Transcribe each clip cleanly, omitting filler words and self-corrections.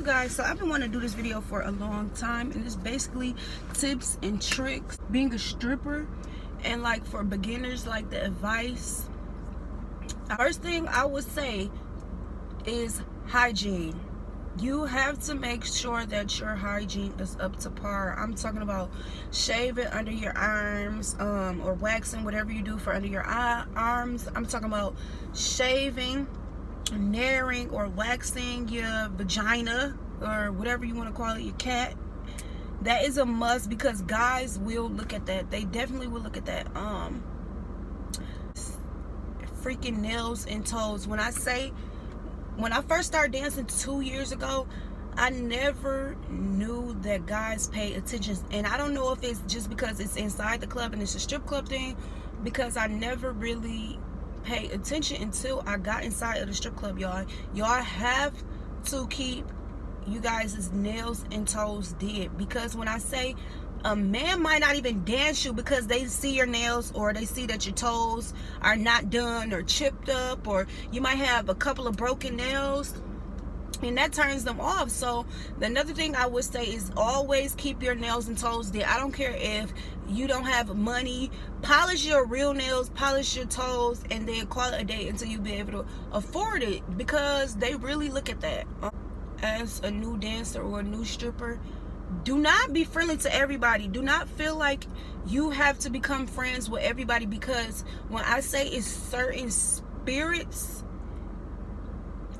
guys, so I've been wanting to do this video for a long time, and it's basically tips and tricks being a stripper, and like for beginners, like the advice. First thing I would say is hygiene. You have to make sure that your hygiene is up to par. I'm talking about shaving under your arms, or waxing, whatever you do for under your arms. I'm talking about shaving, naring, or waxing your vagina, or whatever you want to call it, your cat. That is a must, because guys will look at that. They definitely will look at that. Freaking nails and toes. When I first started dancing 2 years ago, I never knew that guys pay attention. And I don't know if it's just because it's inside the club and it's a strip club thing, because I never really paid attention until I got inside of the strip club, y'all. Y'all have to keep you guys' nails and toes did, because when I say a man might not even dance you because they see your nails, or they see that your toes are not done or chipped up, or you might have a couple of broken nails, and that turns them off. So another thing I would say is always keep your nails and toes did. I don't care if you don't have money, polish your real nails, polish your toes, and then call it a day until you be able to afford it, because they really look at that. As a new dancer or a new stripper, do not be friendly to everybody. Do not feel like you have to become friends with everybody, because when I say it's certain spirits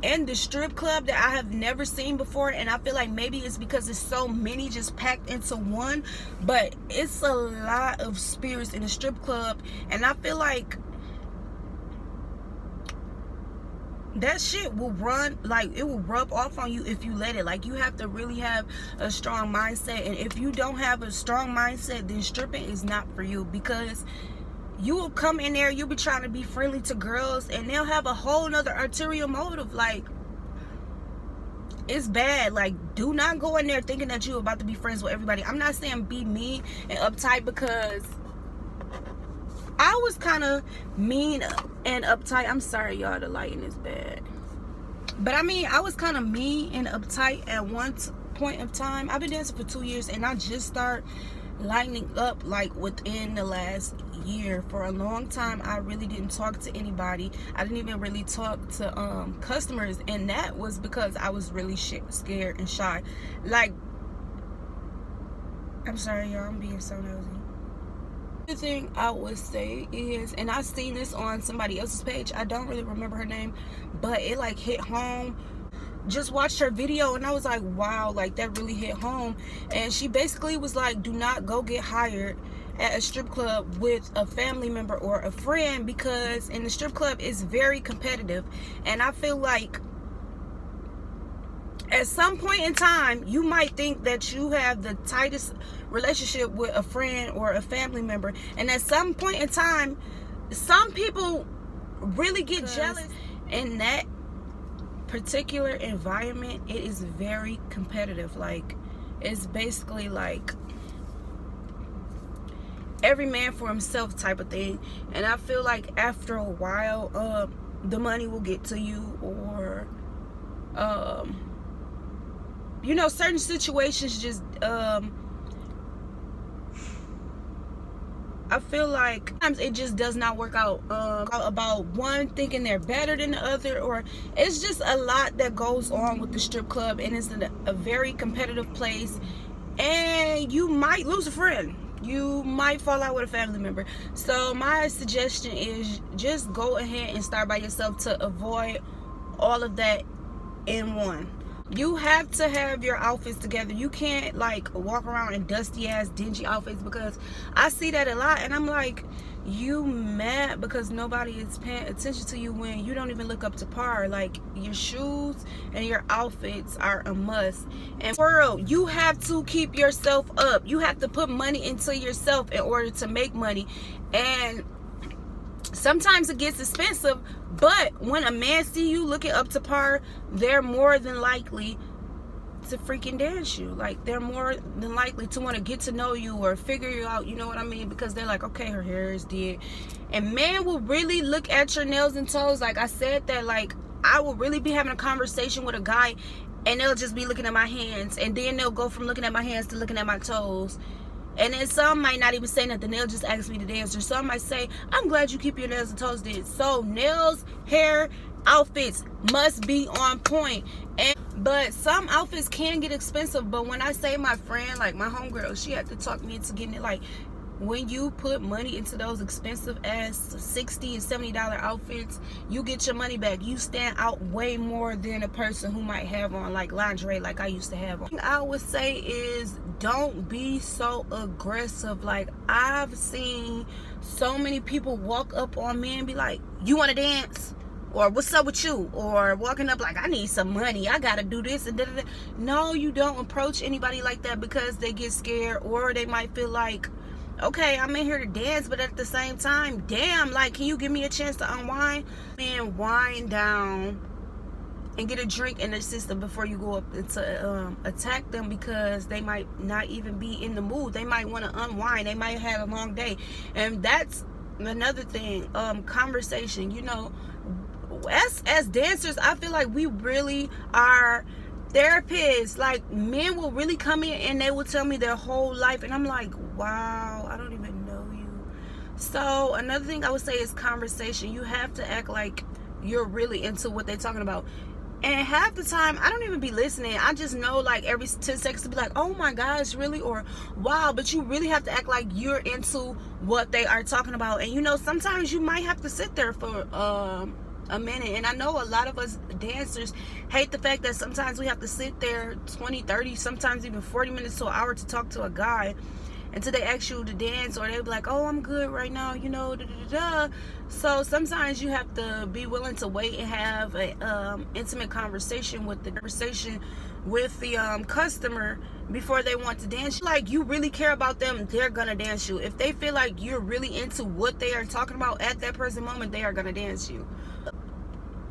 in the strip club that I have never seen before, and I feel like maybe it's because it's so many just packed into one, but it's a lot of spirits in the strip club, and I feel like that shit will it will rub off on you if you let it. Like, you have to really have a strong mindset, and if you don't have a strong mindset, then stripping is not for you, because you will come in there, you'll be trying to be friendly to girls, and they'll have a whole nother ulterior motive. Like, it's bad. Like, do not go in there thinking that you're about to be friends with everybody. I'm not saying be mean and uptight, because I was kind of mean and uptight. I'm sorry, y'all, the lighting is bad. But I mean, I was kind of mean and uptight at one point of time. I've been dancing for 2 years, and I just started lightening up like within the last year. For a long time, I really didn't talk to anybody. I didn't even really talk to customers, and that was because I was really scared and shy. Like, I'm sorry, y'all, I'm being so nosy. The thing I would say is, and I seen this on somebody else's page, I don't really remember her name, but it like hit home. Just watched her video, and I was like, wow, like that really hit home. And she basically was like, do not go get hired at a strip club with a family member or a friend, because in the strip club it's very competitive. And I feel like at some point in time, you might think that you have the tightest relationship with a friend or a family member, and at some point in time, some people really get jealous. In that particular environment, it is very competitive. Like, it's basically like every man for himself type of thing. And I feel like after a while, the money will get to you, or you know, certain situations just I feel like sometimes it just does not work out, about one thinking they're better than the other, or it's just a lot that goes on with the strip club, and it's a very competitive place, and you might lose a friend, you might fall out with a family member. So my suggestion is just go ahead and start by yourself to avoid all of that in one. You have to have your outfits together. You can't like walk around in dusty ass dingy outfits, because I see that a lot, and I'm like, you mad because nobody is paying attention to you when you don't even look up to par. Like, your shoes and your outfits are a must. And world, you have to keep yourself up. You have to put money into yourself in order to make money. And sometimes it gets expensive, but when a man see you looking up to par, they're more than likely to freaking dance you. Like, they're more than likely to want to get to know you or figure you out, you know what I mean? Because they're like, okay, her hair is did. And men will really look at your nails and toes. Like I said, that like I will really be having a conversation with a guy, and they'll just be looking at my hands, and then they'll go from looking at my hands to looking at my toes. And then some might not even say nothing. They'll just ask me to dance. Or some might say, I'm glad you keep your nails and toes did. So nails, hair, outfits must be on point. But some outfits can get expensive. But when I say my friend, like my homegirl, she had to talk me into getting it. Like, when you put money into those expensive ass $60 and $70 outfits, you get your money back. You stand out way more than a person who might have on like lingerie like I used to have on. I would say is, don't be so aggressive. Like, I've seen so many people walk up on me and be like, you want to dance? Or what's up with you? Or walking up like, I need some money, I gotta do this and da, da, da. No, you don't approach anybody like that, because they get scared, or they might feel like, okay, I'm in here to dance, but at the same time, damn, like, can you give me a chance to unwind? Man, wind down and get a drink in the system before you go up to attack them, because they might not even be in the mood. They might want to unwind. They might have a long day. And that's another thing, conversation. You know, as dancers, I feel like we really are therapists. Like, men will really come in and they will tell me their whole life, and I'm like, wow, I don't even know you. So another thing I would say is conversation. You have to act like you're really into what they're talking about. And half the time, I don't even be listening. I just know, like, every 10 seconds to be like, oh my gosh, really? Or wow. But you really have to act like you're into what they are talking about. And you know, sometimes you might have to sit there for a minute. And I know a lot of us dancers hate the fact that sometimes we have to sit there 20, 30, sometimes even 40 minutes to an hour to talk to a guy until they ask you to dance, or they'll be like, oh, I'm good right now, you know, da, da, da, da. So sometimes you have to be willing to wait and have a intimate conversation with the customer before they want to dance. Like, you really care about them, they're gonna dance you. If they feel like you're really into what they are talking about at that present moment, they are gonna dance you.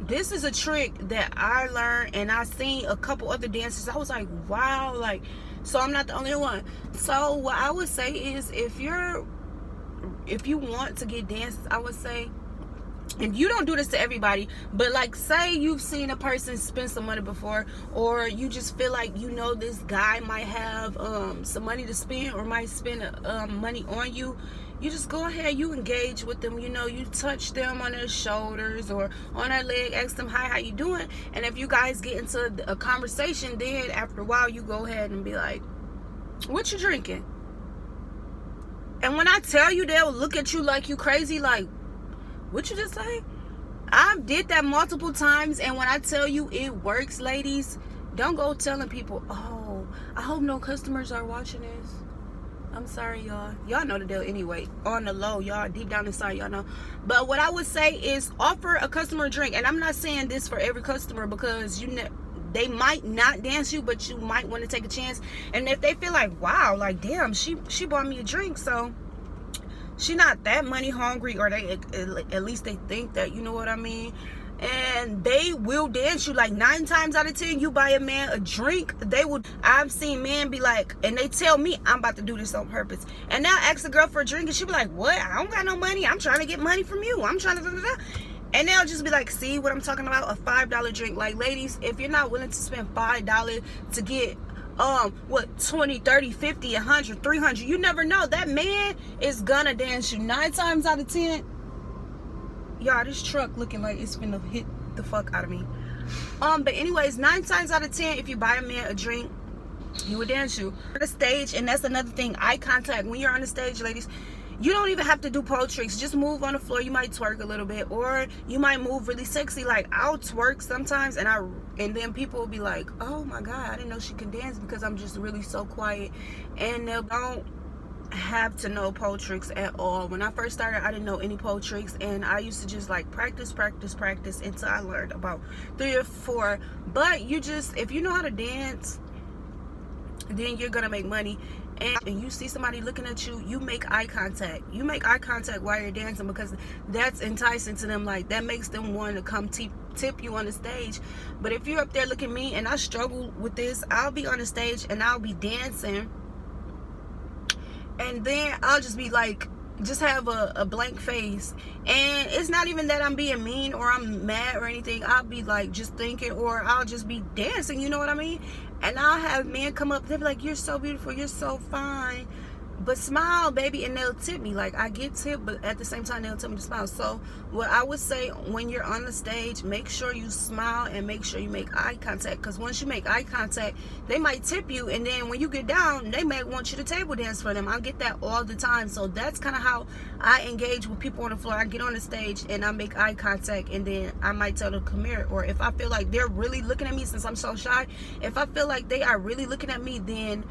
This is a trick that I learned, and I seen a couple other dancers. I was like, wow, like, so I'm not the only one. So what I would say is, if you want to get dances, I would say, and you don't do this to everybody, but like, say you've seen a person spend some money before, or you just feel like, you know, this guy might have some money to spend, or might spend money on you. You just go ahead, you engage with them, you know, you touch them on their shoulders or on their leg, ask them, hi, how you doing? And if you guys get into a conversation, then after a while, you go ahead and be like, what you drinking? And when I tell you, they'll look at you like you crazy, like, what you just say? I did that multiple times, and when I tell you it works, ladies, don't go telling people, oh, I hope no customers are watching this. I'm sorry, y'all. Y'all know the deal anyway. On the low, y'all, deep down inside, y'all know. But what I would say is, offer a customer a drink. And I'm not saying this for every customer, because they might not dance you, but you might want to take a chance. And if they feel like, wow, like, damn, she bought me a drink, so she not that money hungry, or they at least they think that, you know what I mean? And they will dance you. Like, 9 times out of 10, you buy a man a drink, they would. I've seen men be like, and they tell me, I'm about to do this on purpose, and now ask a girl for a drink, and she be like, what? I don't got no money, I'm trying to get money from you, I'm trying to da, da, da. And they'll just be like, see what I'm talking about? A $5 drink. Like, ladies, if you're not willing to spend $5 to get what, 20, 30, 50, 100, 300, you never know, that man is gonna dance you. 9 times out of 10, y'all, this truck looking like it's finna hit the fuck out of me. But anyways, 9 times out of 10, if you buy a man a drink, he would dance you. On the stage, and that's another thing, eye contact. When you're on the stage, ladies, you don't even have to do pole tricks. Just move on the floor. You might twerk a little bit, or you might move really sexy. Like, I'll twerk sometimes, and then people will be like, oh my God, I didn't know she can dance, because I'm just really so quiet. And they don't have to know pole tricks at all. When I first started, I didn't know any pole tricks, and I used to just like practice until I learned about 3 or 4. But you just, if you know how to dance, then you're gonna make money. And you see somebody looking at you, you make eye contact. You make eye contact while you're dancing, because that's enticing to them. Like, that makes them want to come tip you on the stage. But if you're up there looking mean, and I struggle with this, I'll be on the stage and I'll be dancing, and then I'll just be like just have a blank face. And it's not even that I'm being mean or I'm mad or anything. I'll be like just thinking, or I'll just be dancing, you know what I mean? And I'll have men come up, they'll be like, you're so beautiful, you're so fine, but smile, baby. And they'll tip me. Like, I get tipped, but at the same time they'll tell me to smile. So what I would say, when you're on the stage, make sure you smile and make sure you make eye contact, because once you make eye contact, they might tip you, and then when you get down, they may want you to table dance for them. I get that all the time. So that's kind of how I engage with people on the floor. I get on the stage and I make eye contact, and then I might tell them, come here. Or if I feel like they're really looking at me, since I'm so shy, if I feel like they are really looking at me, then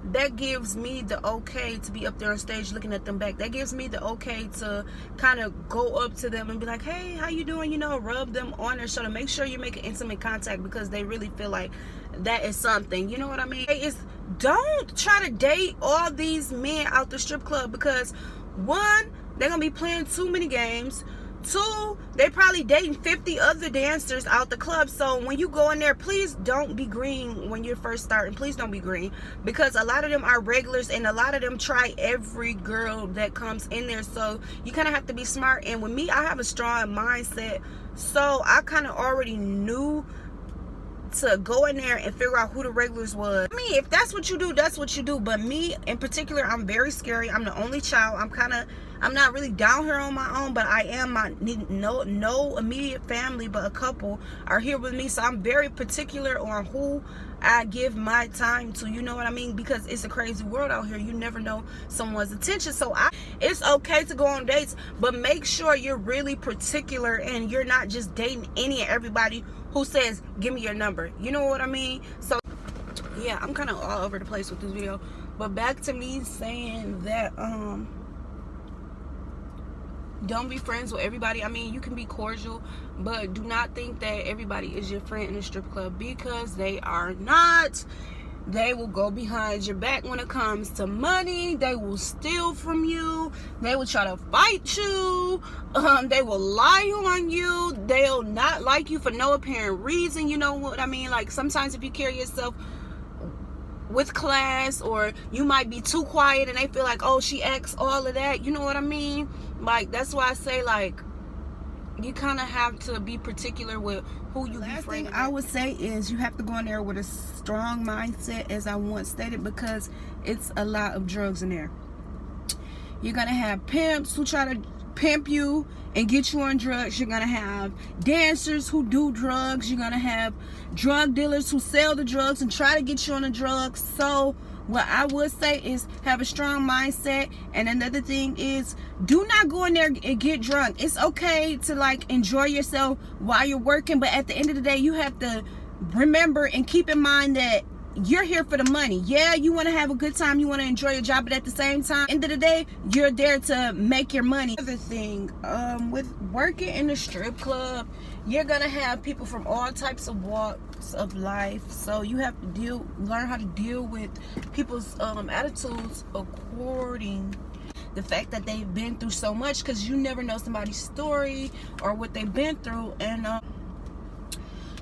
that gives me the okay to be up there on stage looking at them back. That gives me the okay to kind of go up to them and be like, hey, how you doing? You know, rub them on their shoulder. Make sure you make an intimate contact, because they really feel like that is something. You know what I mean? Don't try to date all these men out the strip club, because one, they're gonna be playing too many games. Two, they probably dating 50 other dancers out the club. So when you go in there, please don't be green when you're first starting. Please don't be green, because a lot of them are regulars, and a lot of them try every girl that comes in there. So you kind of have to be smart. And with me, I have a strong mindset, so I kind of already knew to go in there and figure out who the regulars was. I mean, if that's what you do, that's what you do. But me in particular, I'm very scary. I'm the only child. I'm not really down here on my own, but I am. No immediate family, but a couple are here with me. So I'm very particular on who I give my time to, you know what I mean? Because it's a crazy world out here. You never know someone's attention. So it's okay to go on dates, but make sure you're really particular and you're not just dating any and everybody who says, give me your number. You know what I mean? So yeah, I'm kind of all over the place with this video. But back to me saying that don't be friends with everybody. I mean, you can be cordial, but do not think that everybody is your friend in a strip club, because they are not. They will go behind your back when it comes to money. They will steal from you. They will try to fight you. They will lie on you. They'll not like you for no apparent reason. You know what I mean? Like, sometimes if you carry yourself with class, or you might be too quiet and they feel like, oh, she acts all of that. You know what I mean? Like, that's why I say, like, you kind of have to be particular with who you be friends with. Last thing I would say is you have to go in there with a strong mindset, as I once stated, because it's a lot of drugs in there. You're going to have pimps who try to pimp you and get you on drugs. You're going to have dancers who do drugs. You're going to have drug dealers who sell the drugs and try to get you on the drugs. So what I would say is have a strong mindset. And another thing is, do not go in there and get drunk. It's okay to like enjoy yourself while you're working, but at the end of the day, you have to remember and keep in mind that you're here for the money. Yeah, you want to have a good time, you want to enjoy your job, but at the same time, end of the day, you're there to make your money. Another thing, with working in the strip club, you're gonna have people from all types of walks of life. So you have to learn how to deal with people's attitudes according the fact that they've been through so much, because you never know somebody's story or what they've been through. And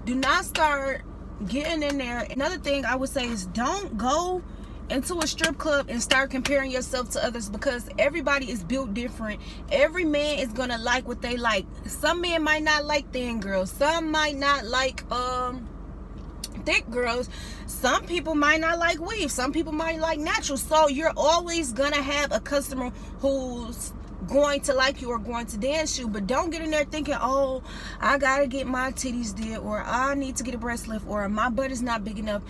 do not start getting in there. Another thing I would say is, don't go into a strip club and start comparing yourself to others, because everybody is built different. Every man is gonna like what they like. Some men might not like thin girls, some might not like thick girls, some people might not like weave, some people might like natural. So you're always gonna have a customer who's going to like you or going to dance you. But don't get in there thinking, oh, I gotta get my titties did, or I need to get a breast lift, or my butt is not big enough.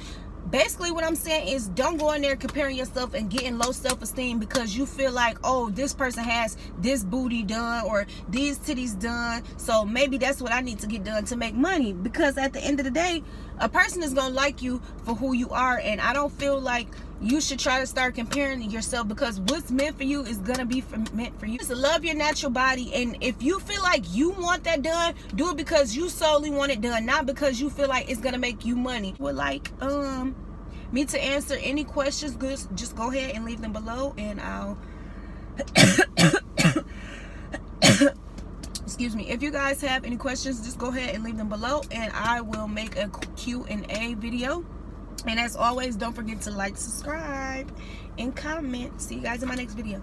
Basically what I'm saying is, don't go in there comparing yourself and getting low self-esteem because you feel like, oh, this person has this booty done or these titties done, so maybe that's what I need to get done to make money. Because at the end of the day, a person is gonna like you for who you are, and I don't feel like you should try to start comparing yourself, because what's meant for you is gonna be meant for you. Just love your natural body, and if you feel like you want that done, do it because you solely want it done, not because you feel like it's gonna make you money. Would like me to answer any questions, just go ahead and leave them below, and I'll excuse me, if you guys have any questions, just go ahead and leave them below, and I will make a Q&A video. And as always, don't forget to like, subscribe, and comment. See you guys in my next video.